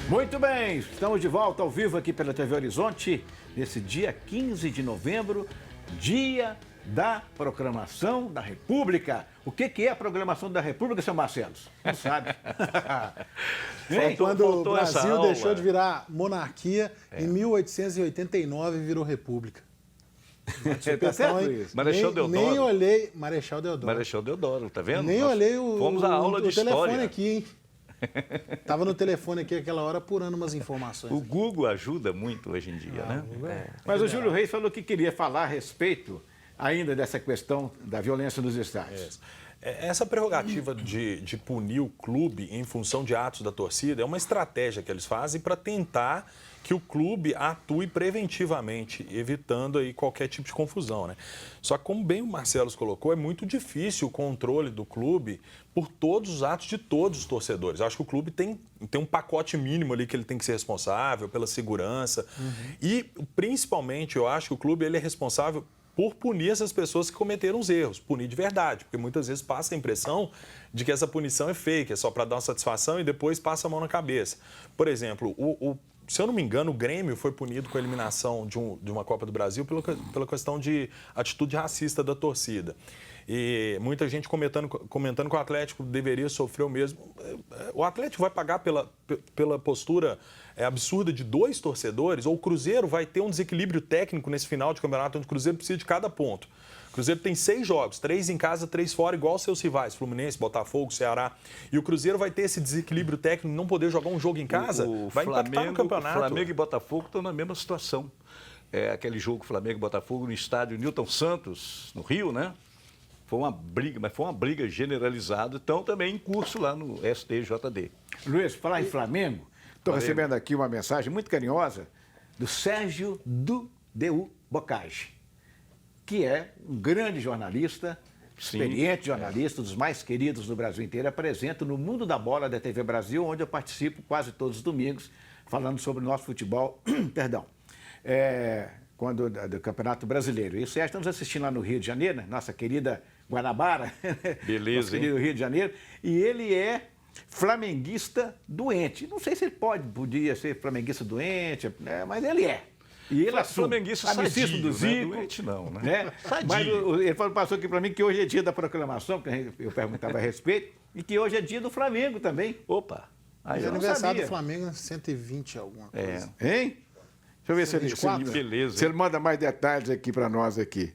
Muito bem, estamos de volta ao vivo aqui pela TV Horizonte, nesse dia 15 de novembro, dia da Proclamação da República. O que é a Proclamação da República, seu Marcelo? Não sabe. Quando o Brasil deixou de virar monarquia, em 1889 virou república. Tá certo isso? Marechal Deodoro. Nem olhei... Marechal Deodoro. Marechal Deodoro, tá vendo? Nem olhei Fomos à aula de telefone história. aqui, hein? Tava no telefone aqui aquela hora apurando umas informações. O Google ajuda muito hoje em dia, né? Mas o Júlio Reis falou que queria falar a respeito ainda dessa questão da violência nos estádios. Essa prerrogativa de punir o clube em função de atos da torcida é uma estratégia que eles fazem para tentar que o clube atue preventivamente, evitando aí qualquer tipo de confusão, né? Só que, como bem o Marcelo colocou, é muito difícil o controle do clube por todos os atos de todos os torcedores. Eu acho que o clube tem um pacote mínimo ali que ele tem que ser responsável pela segurança. E, principalmente, eu acho que o clube ele é responsável por punir essas pessoas que cometeram os erros, punir de verdade, porque muitas vezes passa a impressão de que essa punição é fake, é só para dar uma satisfação e depois passa a mão na cabeça. Por exemplo, se eu não me engano, o Grêmio foi punido com a eliminação de uma Copa do Brasil pela questão de atitude racista da torcida. E muita gente comentando que o Atlético deveria sofrer o mesmo. O Atlético vai pagar pela postura absurda de 2 torcedores, ou o Cruzeiro vai ter um desequilíbrio técnico nesse final de campeonato, onde o Cruzeiro precisa de cada ponto. O Cruzeiro tem 6 jogos, 3 em casa, 3 fora, igual aos seus rivais, Fluminense, Botafogo, Ceará. E o Cruzeiro vai ter esse desequilíbrio técnico, não poder jogar um jogo em casa, vai impactar no campeonato. Flamengo e Botafogo estão na mesma situação. Aquele jogo Flamengo e Botafogo no estádio Newton Santos, no Rio, né? Foi uma briga, mas foi uma briga generalizada, então também em curso lá no STJD. Luiz, falar em Flamengo, estou recebendo aqui uma mensagem muito carinhosa do Sérgio Du Bocage, que é um grande jornalista, experiente jornalista, dos mais queridos do Brasil inteiro, apresento no Mundo da Bola da TV Brasil, onde eu participo quase todos os domingos, falando sobre o nosso futebol, perdão, do Campeonato Brasileiro. E o Sérgio, estamos assistindo lá no Rio de Janeiro, né? Nossa querida Guanabara, beleza, nosso querido Rio de Janeiro, e ele é flamenguista doente. Não sei se ele podia ser flamenguista doente, né? Mas ele é. E ele assume. Flamenguista sadio, do Zico, né? Doente não, né? Mas ele passou aqui para mim que hoje é dia da proclamação, que eu perguntava a respeito, e que hoje é dia do Flamengo também. Opa! Aí eu aniversário sabia. do Flamengo é 120 alguma coisa. Hein? Deixa eu ver se ele manda mais detalhes aqui para nós aqui.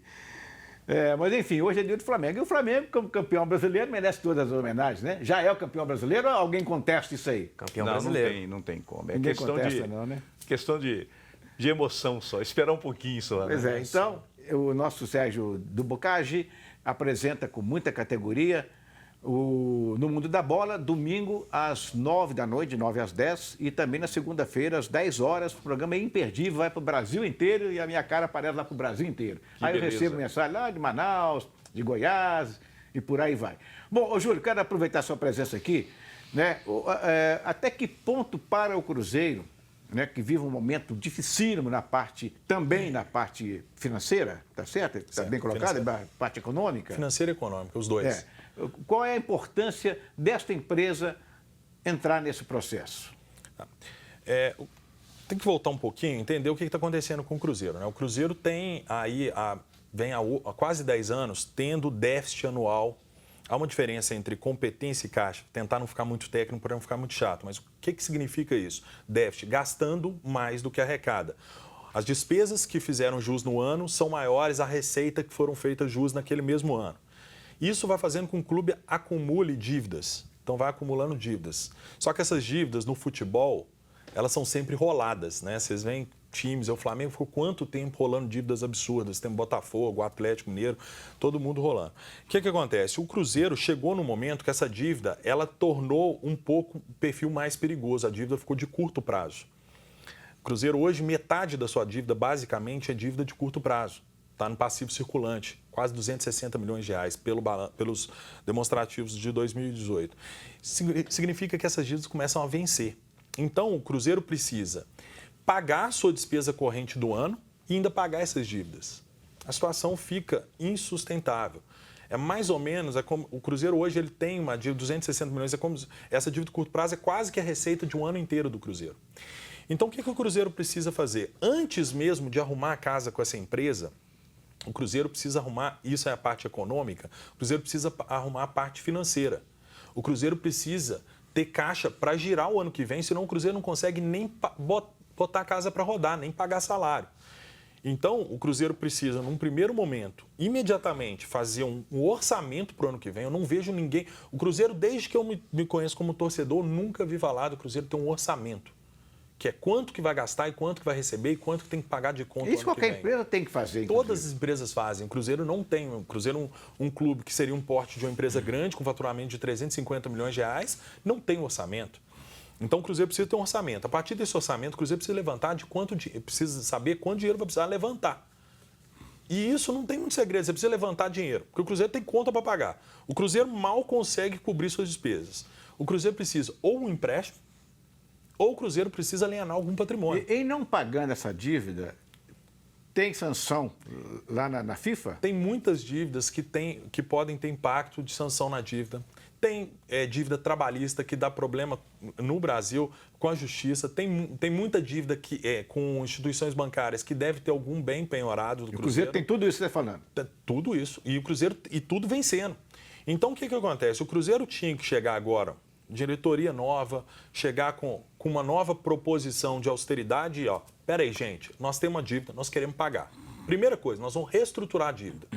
Mas enfim, hoje é dia do Flamengo. E o Flamengo, como campeão brasileiro, merece todas as homenagens, né? Já é o campeão brasileiro ou alguém contesta isso aí? Campeão brasileiro. Não tem como. É Ninguém questão contesta, não, né? Questão de emoção só, esperar um pouquinho só. Pois né? então, o nosso Sérgio Du Bocage apresenta com muita categoria no Mundo da Bola, domingo às 9 da noite, de 9 às 10, e também na segunda-feira, às 10 horas. O programa é imperdível, vai para o Brasil inteiro e a minha cara aparece lá para o Brasil inteiro. Que aí beleza. eu recebo mensagem lá de Manaus, de Goiás e por aí vai. Bom, ô Júlio, quero aproveitar a sua presença aqui, né? Até que ponto para o Cruzeiro, né, que vive um momento dificílimo também na parte financeira, tá certo? Está bem colocado, na parte econômica? Financeira e econômica, os dois. Qual é a importância desta empresa entrar nesse processo? Tem que voltar um pouquinho, entender o que está acontecendo com o Cruzeiro, né? O Cruzeiro tem vem há quase 10 anos tendo déficit anual. Há uma diferença entre competência e caixa, tentar não ficar muito técnico para não ficar muito chato. Mas o que significa isso? Déficit, gastando mais do que arrecada. As despesas que fizeram jus no ano são maiores à receita que foram feitas jus naquele mesmo ano. Isso vai fazendo com que o clube acumule dívidas. Então, vai acumulando dívidas. Só que essas dívidas no futebol, elas são sempre roladas, né? Vocês veem times, o Flamengo ficou quanto tempo rolando dívidas absurdas? Tem o Botafogo, o Atlético Mineiro, todo mundo rolando. O que acontece? O Cruzeiro chegou no momento que essa dívida, ela tornou um pouco o perfil mais perigoso. A dívida ficou de curto prazo. O Cruzeiro hoje, metade da sua dívida, basicamente, é dívida de curto prazo. Está no passivo circulante, quase 260 milhões de reais pelos demonstrativos de 2018. Significa que essas dívidas começam a vencer. Então, o Cruzeiro precisa pagar a sua despesa corrente do ano e ainda pagar essas dívidas. A situação fica insustentável. É mais ou menos, como o Cruzeiro hoje ele tem uma dívida de 260 milhões, essa dívida de curto prazo é quase que a receita de um ano inteiro do Cruzeiro. Então, o que o Cruzeiro precisa fazer? Antes mesmo de arrumar a casa com essa empresa, o Cruzeiro precisa arrumar, isso é a parte econômica, o Cruzeiro precisa arrumar a parte financeira. O Cruzeiro precisa ter caixa para girar o ano que vem, senão o Cruzeiro não consegue nem botar a casa para rodar, nem pagar salário. Então, o Cruzeiro precisa, num primeiro momento, imediatamente fazer um orçamento para o ano que vem. Eu não vejo ninguém... O Cruzeiro, desde que eu me conheço como torcedor, nunca vi falar do Cruzeiro ter um orçamento. Que é quanto que vai gastar e quanto que vai receber e quanto que tem que pagar de conta. Isso qualquer empresa tem que fazer, inclusive. Todas as empresas fazem. O Cruzeiro não tem. O Cruzeiro, um clube que seria um porte de uma empresa grande, com faturamento de 350 milhões de reais, não tem orçamento. Então, o Cruzeiro precisa ter um orçamento. A partir desse orçamento, o Cruzeiro precisa levantar precisa saber quanto dinheiro vai precisar levantar. E isso não tem muito segredo, você precisa levantar dinheiro, porque o Cruzeiro tem conta para pagar. O Cruzeiro mal consegue cobrir suas despesas. O Cruzeiro precisa ou um empréstimo, ou o Cruzeiro precisa alienar algum patrimônio. E em não pagando essa dívida, tem sanção lá na FIFA? Tem muitas dívidas que podem ter impacto de sanção na dívida. Tem dívida trabalhista que dá problema no Brasil com a justiça. Tem muita dívida com instituições bancárias que deve ter algum bem penhorado do Cruzeiro. O Cruzeiro tem tudo isso que você está falando? Tudo isso. E o Cruzeiro, e tudo vencendo. Então, o que acontece? O Cruzeiro tinha que chegar agora, diretoria nova, chegar com uma nova proposição de austeridade e, peraí, gente, nós temos uma dívida, nós queremos pagar. Primeira coisa, nós vamos reestruturar a dívida.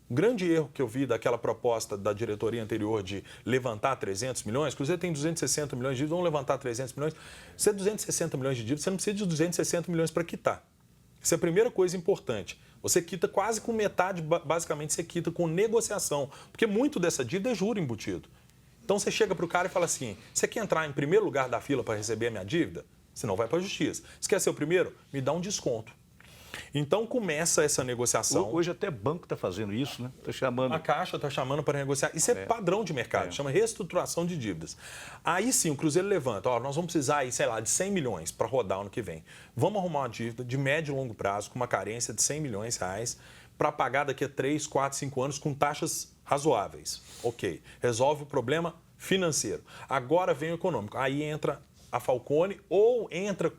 O grande erro que eu vi daquela proposta da diretoria anterior de levantar 300 milhões, o Cruzeiro tem 260 milhões de dívida, vamos levantar 300 milhões. Se é 260 milhões de dívida, você não precisa de 260 milhões para quitar. Essa é a primeira coisa importante. Você quita quase com metade, basicamente você quita com negociação, porque muito dessa dívida é juro embutido. Então você chega para o cara e fala assim, você quer entrar em primeiro lugar da fila para receber a minha dívida? Senão vai para a justiça. Você quer ser o primeiro? Me dá um desconto. Então começa essa negociação. Hoje até banco está fazendo isso, né? Está chamando. A Caixa está chamando para negociar. Isso é padrão de mercado, chama reestruturação de dívidas. Aí sim, o Cruzeiro levanta, nós vamos precisar aí, sei lá, de 100 milhões para rodar ano que vem. Vamos arrumar uma dívida de médio e longo prazo, com uma carência de 100 milhões de reais, para pagar daqui a 3, 4, 5 anos com taxas razoáveis. Ok, resolve o problema financeiro. Agora vem o econômico. Aí entra a Falcone ou entra...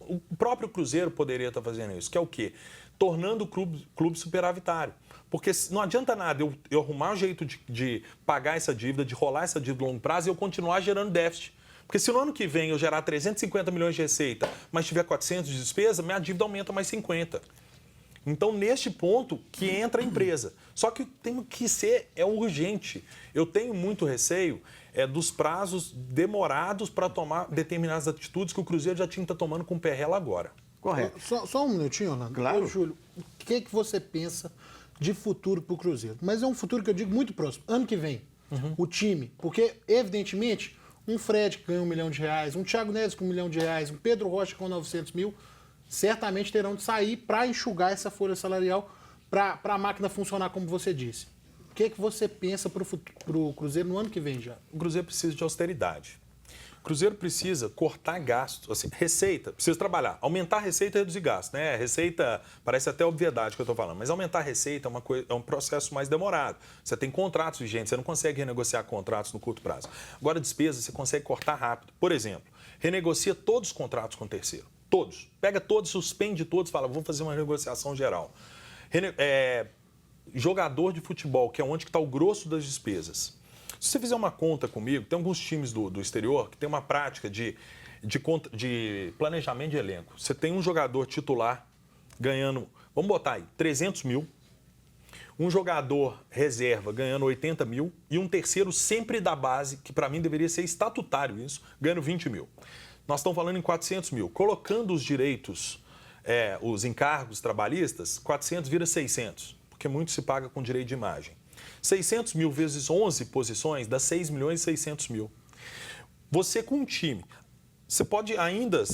O próprio Cruzeiro poderia estar fazendo isso, que é o quê? Tornando o clube superavitário. Porque não adianta nada eu arrumar um jeito de pagar essa dívida, de rolar essa dívida a longo prazo e eu continuar gerando déficit. Porque se no ano que vem eu gerar 350 milhões de receita, mas tiver 400 de despesa, minha dívida aumenta mais 50. Então, neste ponto que entra a empresa. Só que tem que ser urgente. Eu tenho muito receio dos prazos demorados para tomar determinadas atitudes que o Cruzeiro já tinha que estar tomando com o Perrella agora. Correto. Só um minutinho, Orlando. Claro. Ô, Júlio, o que você pensa de futuro para o Cruzeiro? Mas é um futuro que eu digo muito próximo. Ano que vem, o time. Porque, evidentemente, um Fred que ganha R$1 milhão, um Thiago Neves com R$1 milhão, um Pedro Rocha com 900 mil, certamente terão de sair para enxugar essa folha salarial para a máquina funcionar como você disse. O que você pensa para o Cruzeiro no ano que vem já? O Cruzeiro precisa de austeridade. O Cruzeiro precisa cortar gastos, assim, receita, precisa trabalhar. Aumentar a receita e reduzir gastos, né? Receita parece até obviedade que eu estou falando, mas aumentar a receita é um processo mais demorado. Você tem contratos vigentes, você não consegue renegociar contratos no curto prazo. Agora, despesas você consegue cortar rápido. Por exemplo, renegocia todos os contratos com o terceiro. Todos. Pega todos, suspende todos, fala, vamos fazer uma negociação geral. Jogador de futebol, que é onde está o grosso das despesas. Se você fizer uma conta comigo, tem alguns times do exterior que tem uma prática de planejamento de elenco. Você tem um jogador titular ganhando, vamos botar aí, 300 mil, um jogador reserva ganhando 80 mil e um terceiro sempre da base, que para mim deveria ser estatutário isso, ganhando 20 mil. Nós estamos falando em 400 mil. Colocando os direitos, os encargos trabalhistas, 400 vira 600. Porque muito se paga com direito de imagem. 600 mil vezes 11 posições dá 6 milhões e 600 mil. Você com um time, você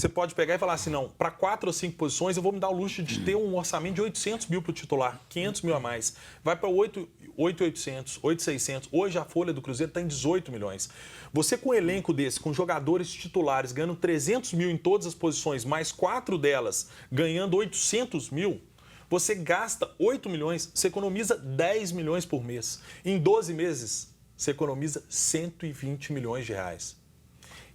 pode pegar e falar assim, não, para 4 ou 5 posições eu vou me dar o luxo de ter um orçamento de 800 mil para o titular, 500 mil a mais. Vai para 8.800, 8.600. Hoje a folha do Cruzeiro está em 18 milhões. Você com um elenco desse, com jogadores titulares ganhando 300 mil em todas as posições, mais 4 delas ganhando 800 mil, Você gasta 8 milhões, você economiza 10 milhões por mês. Em 12 meses, você economiza 120 milhões de reais.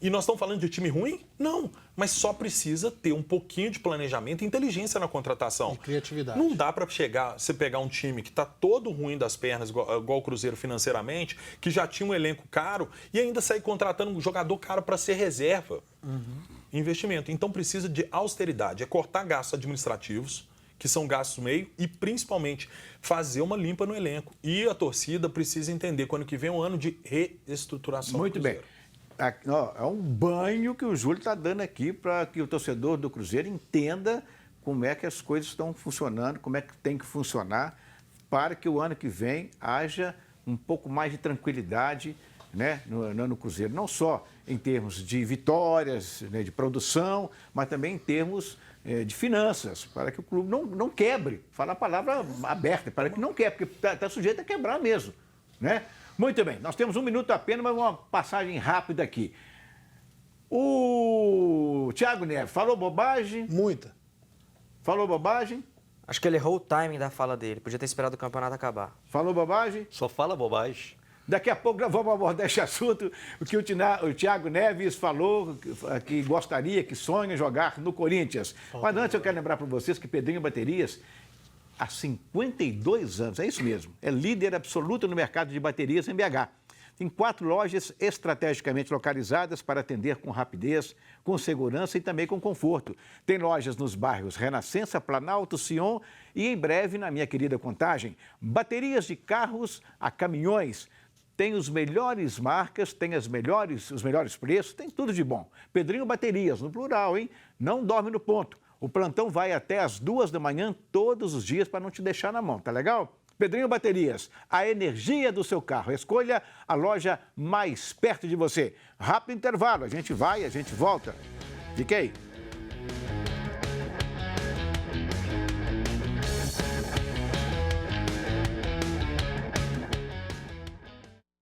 E nós estamos falando de time ruim? Não, mas só precisa ter um pouquinho de planejamento e inteligência na contratação. E criatividade. Não dá para você pegar um time que está todo ruim das pernas, igual o Cruzeiro financeiramente, que já tinha um elenco caro, e ainda sair contratando um jogador caro para ser reserva. Investimento. Então precisa de austeridade, é cortar gastos administrativos, que são gastos meio, e principalmente fazer uma limpa no elenco. E a torcida precisa entender que ano que vem é um ano de reestruturação. Muito bem. É um banho que o Júlio está dando aqui para que o torcedor do Cruzeiro entenda como é que as coisas estão funcionando, como é que tem que funcionar, para que o ano que vem haja um pouco mais de tranquilidade, né, no Cruzeiro. Não só em termos de vitórias, né, de produção, mas também em termos de finanças, para que o clube não quebre. Fala a palavra aberta, para que não quebre, porque está sujeito a quebrar mesmo, né? Muito bem, nós temos 1 minuto apenas, mas uma passagem rápida aqui. O Thiago Neves falou bobagem? Muita. Falou bobagem? Acho que ele errou o timing da fala dele. Podia ter esperado o campeonato acabar. Falou bobagem? Só fala bobagem. Daqui a pouco nós vamos abordar esse assunto, o que o Thiago Neves falou que gostaria, que sonha jogar no Corinthians. Mas antes eu quero lembrar para vocês que Pedrinho Baterias, há 52 anos, é isso mesmo, é líder absoluto no mercado de baterias em BH. Tem 4 lojas estrategicamente localizadas para atender com rapidez, com segurança e também com conforto. Tem lojas nos bairros Renascença, Planalto, Sion e em breve, na minha querida Contagem, baterias de carros a caminhões. Tem os melhores marcas, tem os melhores preços, tem tudo de bom. Pedrinho Baterias, no plural, hein? Não dorme no ponto. O plantão vai até às 2 da manhã todos os dias para não te deixar na mão, tá legal? Pedrinho Baterias, a energia do seu carro. Escolha a loja mais perto de você. Rápido intervalo, a gente vai, a gente volta. Fique aí.